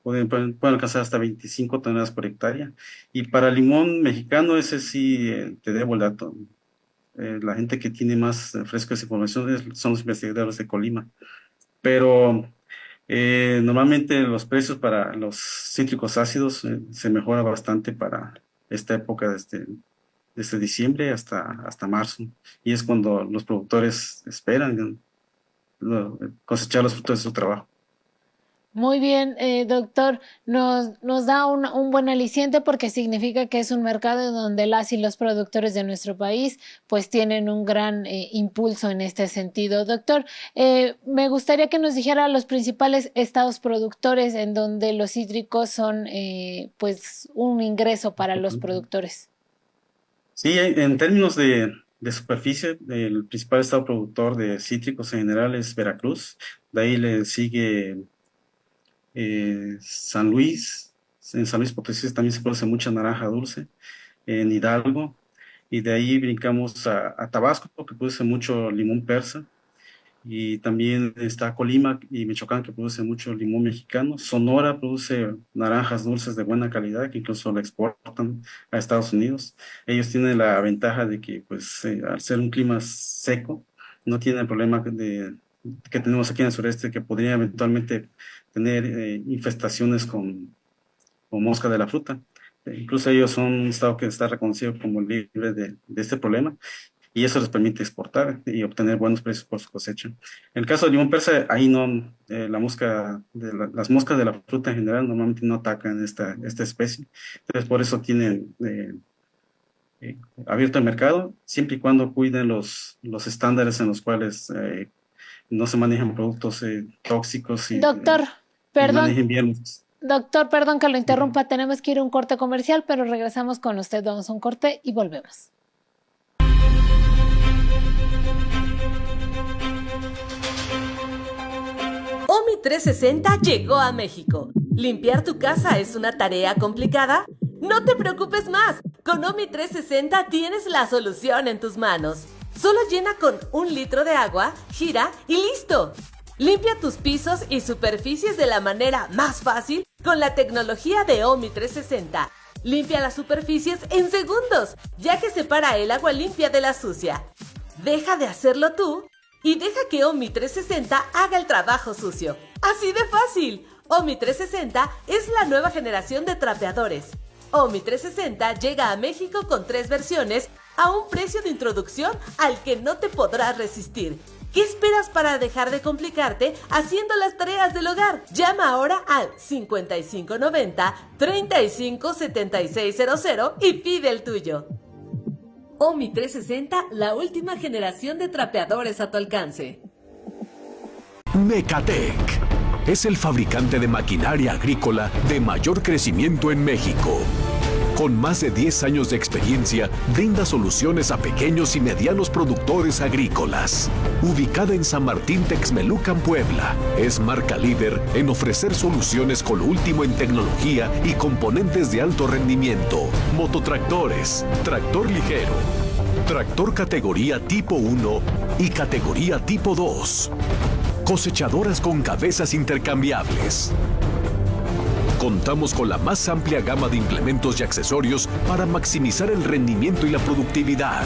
pueden alcanzar hasta 25 toneladas por hectárea. Y para limón mexicano, ese sí te debo el dato. La gente que tiene más fresco esa información son los investigadores de Colima. Pero normalmente los precios para los cítricos ácidos se mejoran bastante para esta época desde diciembre hasta marzo. Y es cuando los productores esperan cosechar los frutos de su trabajo. Muy bien, doctor, nos da un buen aliciente porque significa que es un mercado donde las y los productores de nuestro país pues tienen un gran impulso en este sentido. Doctor, me gustaría que nos dijera los principales estados productores en donde los cítricos son pues un ingreso para los productores. Sí, en términos de superficie, el principal estado productor de cítricos en general es Veracruz. De ahí le sigue San Luis. En San Luis Potosí también se produce mucha naranja dulce. En Hidalgo. Y de ahí brincamos a Tabasco, que produce mucho limón persa. Y también está Colima y Michoacán, que produce mucho limón mexicano. Sonora produce naranjas dulces de buena calidad, que incluso la exportan a Estados Unidos. Ellos tienen la ventaja de que, pues, al ser un clima seco, no tienen el problema que tenemos aquí en el sureste, que podría eventualmente tener infestaciones con mosca de la fruta. Incluso ellos son un estado que está reconocido como libre de este problema, y eso les permite exportar y obtener buenos precios por su cosecha. En el caso del limón persa, ahí no, las moscas de la fruta en general normalmente no atacan esta especie, entonces por eso tienen abierto el mercado, siempre y cuando cuiden los estándares en los cuales no se manejan productos tóxicos y Doctor, perdón. manejen bien los... Doctor, perdón que lo interrumpa, tenemos que ir a un corte comercial, pero regresamos con usted, vamos a un corte y volvemos. OMI 360 llegó a México. ¿Limpiar tu casa es una tarea complicada? No te preocupes más. Con OMI 360 tienes la solución en tus manos. Solo llena con 1 litro de agua, gira y ¡listo! Limpia tus pisos y superficies de la manera más fácil con la tecnología de OMI 360. Limpia las superficies en segundos, ya que separa el agua limpia de la sucia. Deja de hacerlo tú y deja que OMI 360 haga el trabajo sucio. ¡Así de fácil! OMI 360 es la nueva generación de trapeadores. OMI 360 llega a México con 3 versiones a un precio de introducción al que no te podrás resistir. ¿Qué esperas para dejar de complicarte haciendo las tareas del hogar? Llama ahora al 5590-357600 y pide el tuyo. OMI 360, la última generación de trapeadores a tu alcance. Mecatec es el fabricante de maquinaria agrícola de mayor crecimiento en México. Con más de 10 años de experiencia, brinda soluciones a pequeños y medianos productores agrícolas. Ubicada en San Martín Texmelucan, Puebla, es marca líder en ofrecer soluciones con lo último en tecnología y componentes de alto rendimiento. Mototractores, tractor ligero, tractor categoría tipo 1 y categoría tipo 2. Cosechadoras con cabezas intercambiables. Contamos con la más amplia gama de implementos y accesorios para maximizar el rendimiento y la productividad.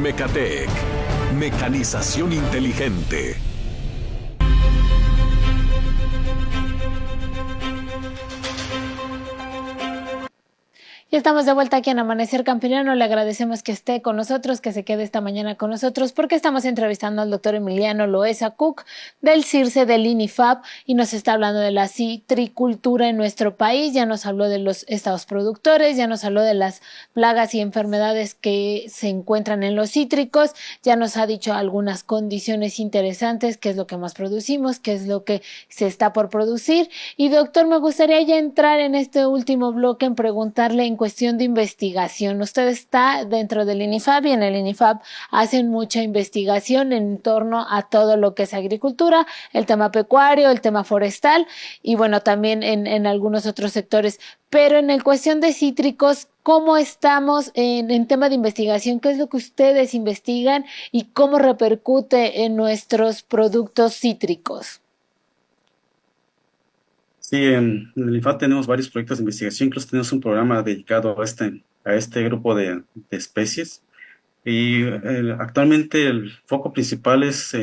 Mecatec, mecanización inteligente. Ya estamos de vuelta aquí en Amanecer Campirano. Le agradecemos que esté con nosotros, que se quede esta mañana con nosotros, porque estamos entrevistando al doctor Emiliano Loesa Cook del CIRSE del INIFAP y nos está hablando de la citricultura en nuestro país. Ya nos habló de los estados productores, ya nos habló de las plagas y enfermedades que se encuentran en los cítricos, ya nos ha dicho algunas condiciones interesantes, qué es lo que más producimos, qué es lo que se está por producir. Y doctor, me gustaría ya entrar en este último bloque en preguntarle en cuestión de investigación. Usted está dentro del INIFAP y en el INIFAP hacen mucha investigación en torno a todo lo que es agricultura, el tema pecuario, el tema forestal y bueno, también en algunos otros sectores. Pero en el cuestión de cítricos, ¿cómo estamos en tema de investigación? ¿Qué es lo que ustedes investigan y cómo repercute en nuestros productos cítricos? Sí, en el INFAP tenemos varios proyectos de investigación, incluso tenemos un programa dedicado a este grupo de especies. Y actualmente el foco principal es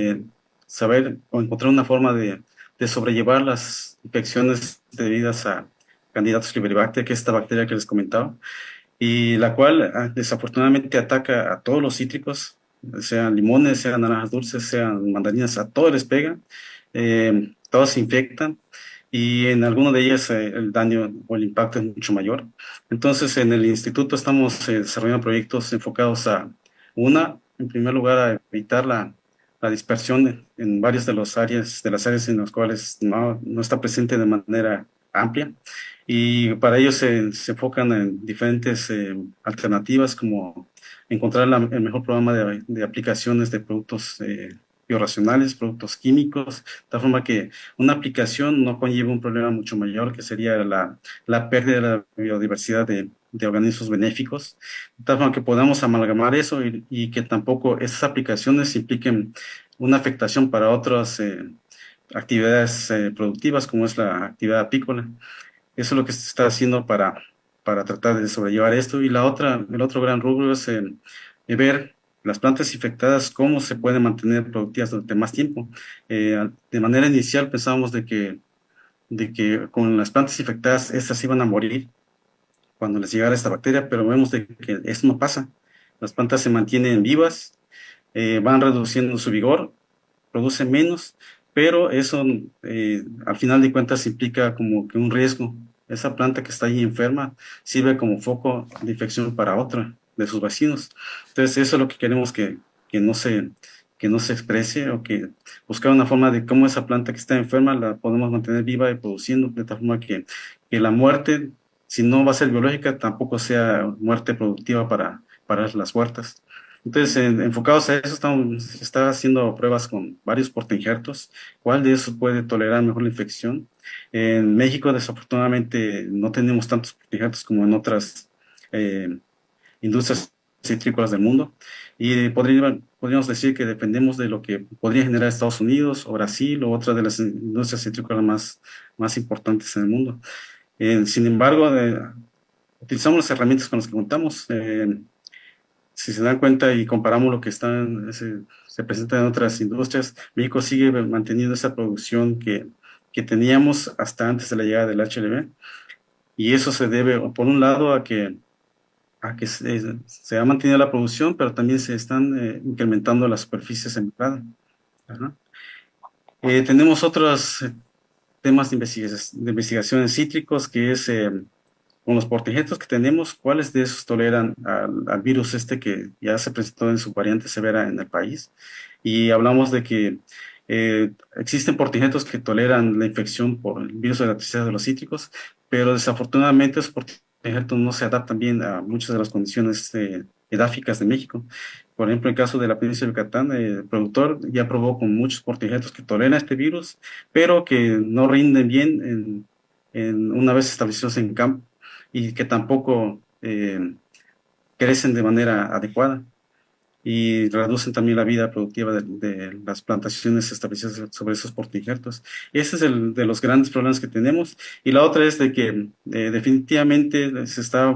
saber o encontrar una forma de sobrellevar las infecciones debidas a Candidatus liberibacter, que es esta bacteria que les comentaba, y la cual desafortunadamente ataca a todos los cítricos, sean limones, sean naranjas dulces, sean mandarinas, a todos les pega, todos se infectan y en alguno de ellas el daño o el impacto es mucho mayor. Entonces, en el instituto estamos desarrollando proyectos enfocados en primer lugar, a evitar la dispersión en varias de las áreas en las cuales no está presente de manera amplia. Y para ello se enfocan en diferentes alternativas, como encontrar el mejor programa de aplicaciones de productos biorracionales, productos químicos, de tal forma que una aplicación no conlleva un problema mucho mayor, que sería la pérdida de la biodiversidad de organismos benéficos, de tal forma que podamos amalgamar eso y que tampoco esas aplicaciones impliquen una afectación para otras actividades productivas, como es la actividad apícola. Eso es lo que se está haciendo para tratar de sobrellevar esto. Y el otro gran rubro es ver las plantas infectadas, cómo se pueden mantener productivas durante más tiempo. De manera inicial pensábamos de que con las plantas infectadas, estas iban a morir cuando les llegara esta bacteria, pero vemos de que eso no pasa. Las plantas se mantienen vivas, van reduciendo su vigor, producen menos, pero eso al final de cuentas implica como que un riesgo. Esa planta que está ahí enferma sirve como foco de infección para otra de sus vecinos. Entonces eso es lo que queremos que no se exprese, o que buscar una forma de cómo esa planta que está enferma la podemos mantener viva y produciendo, de tal forma que la muerte, si no va a ser biológica, tampoco sea muerte productiva para las huertas. Entonces, enfocados a eso, se está haciendo pruebas con varios portainjertos, cuál de esos puede tolerar mejor la infección. En México, desafortunadamente, no tenemos tantos portainjertos como en otras industrias citrícolas del mundo, y podríamos decir que dependemos de lo que podría generar Estados Unidos o Brasil o otra de las industrias citrícolas más importantes en el mundo. Sin embargo, utilizamos las herramientas con las que contamos. Si se dan cuenta y comparamos lo que se presenta en otras industrias, México sigue manteniendo esa producción que teníamos hasta antes de la llegada del HLB, y eso se debe, por un lado, a que se ha mantenido la producción, pero también se están incrementando las superficies sembradas. Tenemos otros temas de investigación en cítricos, que es con los portainjertos que tenemos, cuáles de esos toleran al virus que ya se presentó en su variante severa en el país. Y hablamos de que existen portainjertos que toleran la infección por el virus de la tristeza de los cítricos, pero desafortunadamente esos portainjertos portainjertos no se adaptan bien a muchas de las condiciones edáficas de México. Por ejemplo, en el caso de la península de Yucatán, el productor ya probó con muchos portainjertos que toleran este virus, pero que no rinden bien una vez establecidos en campo y que tampoco crecen de manera adecuada y reducen también la vida productiva de las plantaciones establecidas sobre esos portainjertos. Ese es el de los grandes problemas que tenemos. Y la otra es de que definitivamente se está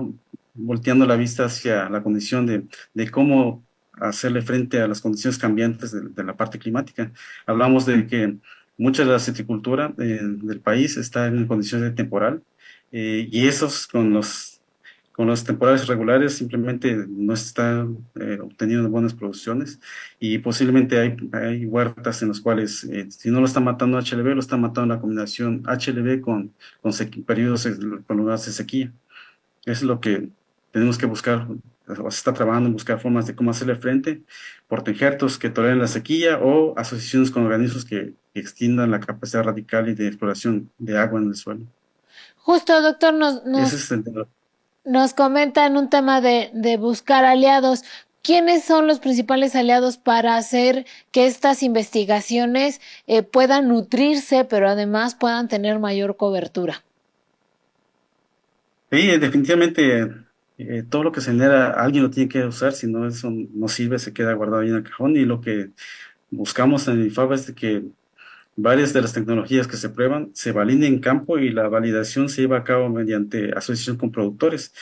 volteando la vista hacia la condición de cómo hacerle frente a las condiciones cambiantes de la parte climática. Hablamos de que mucha de la citricultura del país está en condiciones de temporal, y esos con los temporales regulares simplemente no están obteniendo buenas producciones, y posiblemente hay huertas en las cuales si no lo está matando HLB, lo está matando la combinación HLB con periodos prolongados de sequía. Es lo que tenemos que buscar, o se está trabajando en buscar formas de cómo hacerle frente, portainjertos que toleren la sequía o asociaciones con organismos que extiendan la capacidad radical y de exploración de agua en el suelo. Justo, doctor, Ese es el tema. nos comenta en un tema de buscar aliados. ¿Quiénes son los principales aliados para hacer que estas investigaciones puedan nutrirse, pero además puedan tener mayor cobertura? Sí, definitivamente todo lo que se genera, alguien lo tiene que usar, si no eso no sirve, se queda guardado ahí en el cajón, y lo que buscamos en el IFAB es de que varias de las tecnologías que se prueban se validen en campo, y la validación se lleva a cabo mediante asociación con productores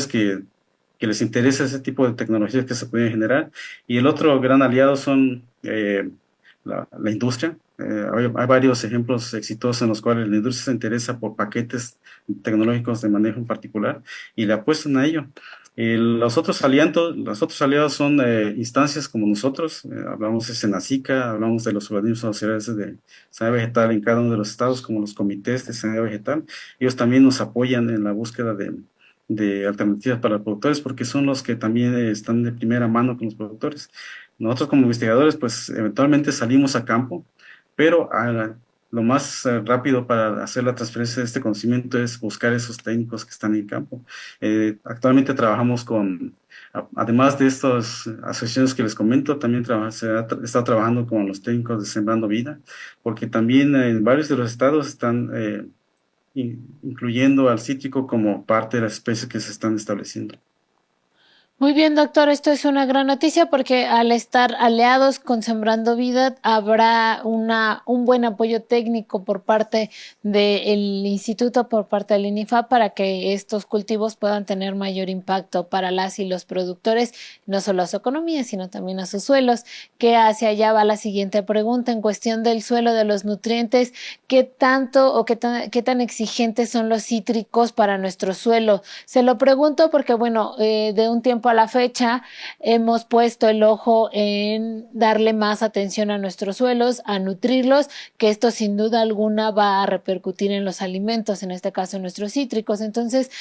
que les interesa ese tipo de tecnologías que se pueden generar. Y el otro gran aliado son la industria. Hay varios ejemplos exitosos en los cuales la industria se interesa por paquetes tecnológicos de manejo en particular y le apuestan a ello. Los otros aliados son instancias como nosotros. Hablamos de Senacica, hablamos de los organismos auxiliares de sanidad vegetal en cada uno de los estados, como los comités de sanidad vegetal. Ellos también nos apoyan en la búsqueda de alternativas para los productores, porque son los que también están de primera mano con los productores. Nosotros como investigadores, pues eventualmente salimos a campo, pero lo más rápido para hacer la transferencia de este conocimiento es buscar esos técnicos que están en campo. Actualmente trabajamos además de estas asociaciones que les comento, también está trabajando con los técnicos de Sembrando Vida, porque también en varios de los estados están incluyendo al cítrico como parte de las especies que se están estableciendo. Muy bien, doctor, esto es una gran noticia porque al estar aliados con Sembrando Vida habrá un buen apoyo técnico por parte del instituto, por parte del INIFAP, para que estos cultivos puedan tener mayor impacto para las y los productores, no solo a su economía, sino también a sus suelos, que hacia allá va la siguiente pregunta en cuestión del suelo, de los nutrientes. ¿Qué tanto o qué tan exigentes son los cítricos para nuestro suelo? Se lo pregunto porque, bueno, de un tiempo a la fecha hemos puesto el ojo en darle más atención a nuestros suelos, a nutrirlos, que esto sin duda alguna va a repercutir en los alimentos, en este caso en nuestros cítricos. Entonces,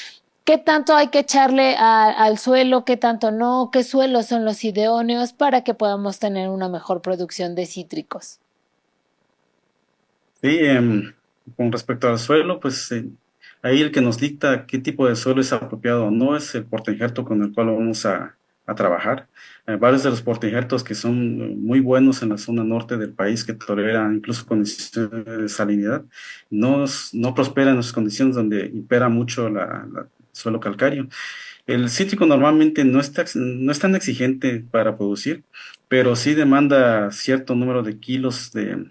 ¿qué tanto hay que echarle al suelo? ¿Qué tanto no? ¿Qué suelos son los idóneos para que podamos tener una mejor producción de cítricos? Sí, con respecto al suelo, pues ahí el que nos dicta qué tipo de suelo es apropiado o no es el portainjerto con el cual vamos a trabajar. Varios de los portainjertos que son muy buenos en la zona norte del país, que toleran incluso condiciones de salinidad, no prosperan en las condiciones donde impera mucho el suelo calcáreo. El cítrico normalmente no es tan exigente para producir, pero sí demanda cierto número de kilos de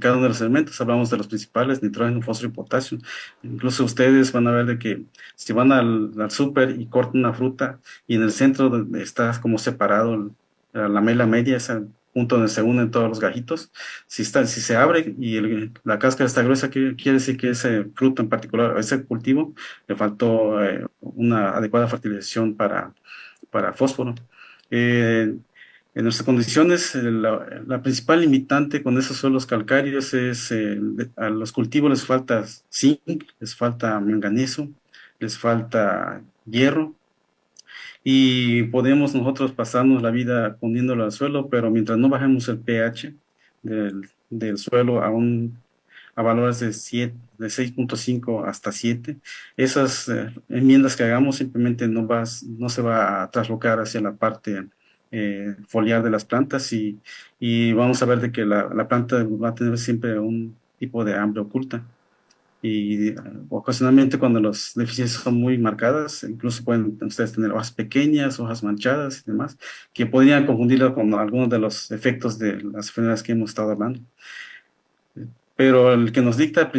cada uno de los elementos. Hablamos de los principales: nitrógeno, fósforo y potasio. Incluso ustedes van a ver de que si van al súper y cortan una fruta y en el centro donde está como separado la lamela media, ese punto donde se unen todos los gajitos, si se abre y la cáscara está gruesa, quiere decir que ese fruto en particular, a ese cultivo, le faltó una adecuada fertilización para fósforo. En nuestras condiciones, la principal limitante con esos suelos calcáreos es a los cultivos les falta zinc, les falta manganeso, les falta hierro, y podemos nosotros pasarnos la vida poniéndolo al suelo, pero mientras no bajemos el pH del suelo a valores de 6.5 hasta 7. Esas enmiendas que hagamos simplemente no se va a traslocar hacia la parte foliar de las plantas y vamos a ver de que la planta va a tener siempre un tipo de hambre oculta. Y ocasionalmente cuando las deficiencias son muy marcadas, incluso pueden ustedes tener hojas pequeñas, hojas manchadas y demás, que podrían confundirlo con algunos de los efectos de las enfermedades que hemos estado hablando. Pero el que nos dicta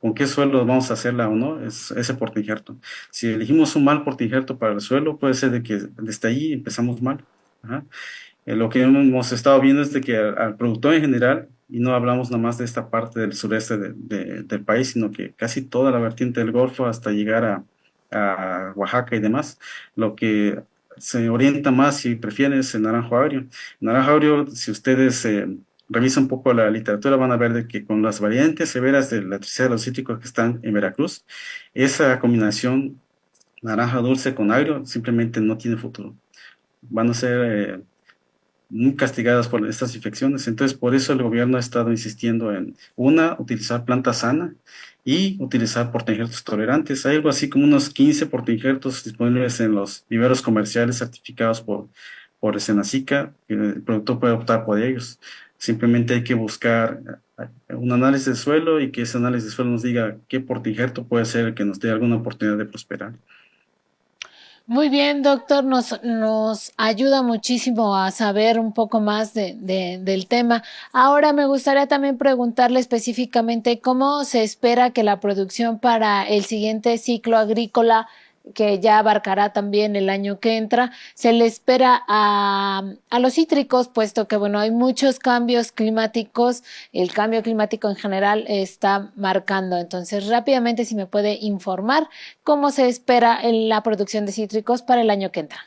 con qué suelo vamos a hacerla o no es ese portainjerto. Si elegimos un mal portainjerto para el suelo, puede ser de que desde ahí empezamos mal. Ajá. Lo que hemos estado viendo es de que al productor en general, y no hablamos nada más de esta parte del sureste del país, sino que casi toda la vertiente del Golfo hasta llegar a Oaxaca y demás, lo que se orienta más, si prefieren, es el naranjo agrio. El naranjo agrio, si ustedes revisan un poco la literatura, van a ver de que con las variantes severas de la tristeza de los cítricos que están en Veracruz, esa combinación naranja dulce con agrio simplemente no tiene futuro. Van a ser muy castigadas por estas infecciones. Entonces, por eso el gobierno ha estado insistiendo en, utilizar planta sana y utilizar portainjertos tolerantes. Hay algo así como unos 15 portainjertos disponibles en los viveros comerciales certificados por Senacica. El productor puede optar por ellos. Simplemente hay que buscar un análisis de suelo y que ese análisis de suelo nos diga qué portainjerto puede ser el que nos dé alguna oportunidad de prosperar. Muy bien, doctor, nos ayuda muchísimo a saber un poco más del tema. Ahora me gustaría también preguntarle específicamente cómo se espera que la producción para el siguiente ciclo agrícola, que ya abarcará también el año que entra, se le espera a los cítricos, puesto que, bueno, hay muchos cambios climáticos, el cambio climático en general está marcando. Entonces, rápidamente, si me puede informar cómo se espera la producción de cítricos para el año que entra.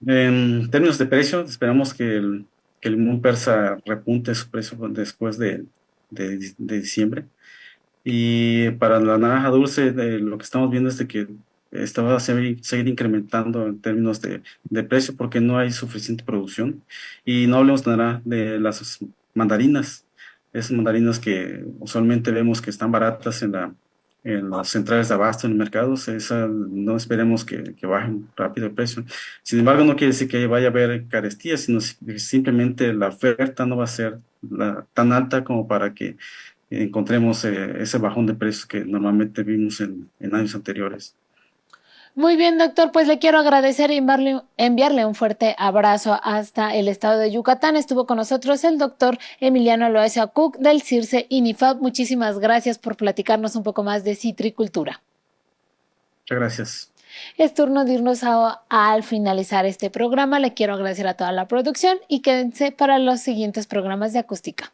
En términos de precio, esperamos que el limón persa repunte su precio después de diciembre. Y para la naranja dulce, lo que estamos viendo es de que esta va a seguir incrementando en términos de precio porque no hay suficiente producción. Y no hablemos nada de las mandarinas, esas mandarinas que usualmente vemos que están baratas en las centrales de abasto en los mercados, no esperemos que bajen rápido el precio. Sin embargo, no quiere decir que vaya a haber carestía, sino simplemente la oferta no va a ser tan alta como para que encontremos ese bajón de precios que normalmente vimos en años anteriores. Muy bien, doctor, pues le quiero agradecer y enviarle un fuerte abrazo hasta el estado de Yucatán. Estuvo con nosotros el doctor Emiliano Loaiza Cook del CIRSE INIFAP. Muchísimas gracias por platicarnos un poco más de citricultura. Muchas gracias. Es turno de irnos al finalizar este programa. Le quiero agradecer a toda la producción y quédense para los siguientes programas de Acústica.